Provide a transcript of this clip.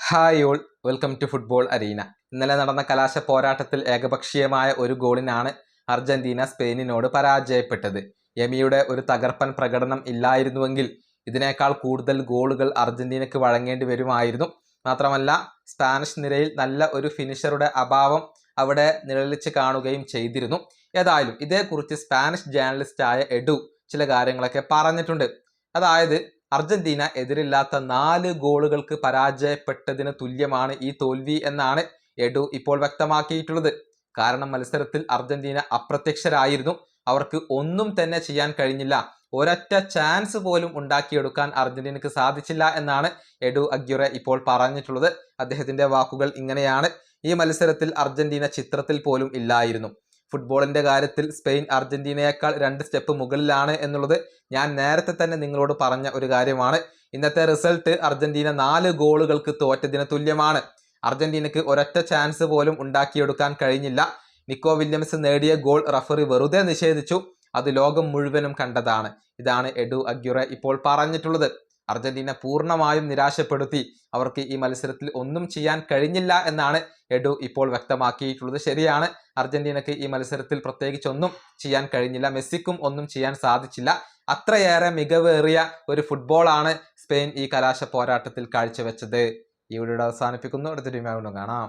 Hi all, welcome to football arena. ഇന്നലെ നടന്ന കലാശ പോരാട്ടത്തിൽ ഏകപക്ഷീയമായ ഒരു ഗോളിനാണ് അർജന്റീന സ്പെയിനിനോട് പരാജയപ്പെട്ടത്. യമിയുടെ ഒരു തകർപ്പൻ പ്രകടനം ഇല്ലായിരുന്നുവെങ്കിൽ ഇതിനേക്കാൾ കൂടുതൽ ഗോളുകൾ അർജന്റീനയ്ക്ക് വഴങ്ങേണ്ടി വരുമായിരുന്നു. മാത്രമല്ല, സ്പാനിഷ് നിരയിൽ നല്ല ഒരു ഫിനിഷറുടെ അഭാവം അവിടെ നിഴലിച്ച് കാണുകയും ചെയ്തിരുന്നു. ഏതായാലും ഇതേക്കുറിച്ച് സ്പാനിഷ് ജേർണലിസ്റ്റായ എഡു ചില കാര്യങ്ങളൊക്കെ പറഞ്ഞിട്ടുണ്ട്. അതായത്, അർജന്റീന എതിരില്ലാത്ത 4 ഗോളുകൾക്ക് പരാജയപ്പെട്ടതിന് തുല്യമാണ് ഈ തോൽവി എന്നാണ് എഡു ഇപ്പോൾ വ്യക്തമാക്കിയിട്ടുള്ളത്. കാരണം മത്സരത്തിൽ അർജന്റീന അപ്രത്യക്ഷരായിരുന്നു. അവർക്ക് ഒന്നും തന്നെ ചെയ്യാൻ കഴിഞ്ഞില്ല. ഒരൊറ്റ ചാൻസ് പോലും ഉണ്ടാക്കിയെടുക്കാൻ അർജന്റീനക്ക് സാധിച്ചില്ല എന്നാണ് എഡു അഗ്യുറെ ഇപ്പോൾ പറഞ്ഞിട്ടുള്ളത്. അദ്ദേഹത്തിന്റെ വാക്കുകൾ ഇങ്ങനെയാണ്: ഈ മത്സരത്തിൽ അർജന്റീന ചിത്രത്തിൽ പോലും ഇല്ലായിരുന്നു. ഫുട്ബോളിന്റെ കാര്യത്തിൽ സ്പെയിൻ അർജന്റീനയേക്കാൾ 2 സ്റ്റെപ്പ് മുകളിലാണ് എന്നുള്ളത് ഞാൻ നേരത്തെ തന്നെ നിങ്ങളോട് പറഞ്ഞ ഒരു കാര്യമാണ്. ഇന്നത്തെ റിസൾട്ട് അർജന്റീന 4 ഗോളുകൾക്ക് തോറ്റതിന് തുല്യമാണ്. അർജന്റീനക്ക് ഒരൊറ്റ ചാൻസ് പോലും ഉണ്ടാക്കിയെടുക്കാൻ കഴിഞ്ഞില്ല. നിക്കോ വില്യംസ് നേടിയ ഗോൾ റഫറി വെറുതെ നിഷേധിച്ചു. അത് ലോകം മുഴുവനും കണ്ടതാണ്. ഇതാണ് എഡു അഗ്യുറെ ഇപ്പോൾ പറഞ്ഞിട്ടുള്ളത്. അർജന്റീന പൂർണ്ണമായും നിരാശപ്പെടുത്തി. അവർക്ക് ഈ മത്സരത്തിൽ ഒന്നും ചെയ്യാൻ കഴിഞ്ഞില്ല എന്നാണ് എഡു ഇപ്പോൾ വ്യക്തമാക്കിയിട്ടുള്ളത്. ശരിയാണ്, അർജന്റീനക്ക് ഈ മത്സരത്തിൽ പ്രത്യേകിച്ചൊന്നും ചെയ്യാൻ കഴിഞ്ഞില്ല. മെസ്സിക്കും ഒന്നും ചെയ്യാൻ സാധിച്ചില്ല. അത്രയേറെ മികവേറിയ ഒരു ഫുട്ബോളാണ് സ്പെയിൻ ഈ കലാശ പോരാട്ടത്തിൽ കാഴ്ചവെച്ചത്. ഈ വീഡിയോ അവസാനിപ്പിക്കുന്നു. അടുത്ത ടീം കാണാം.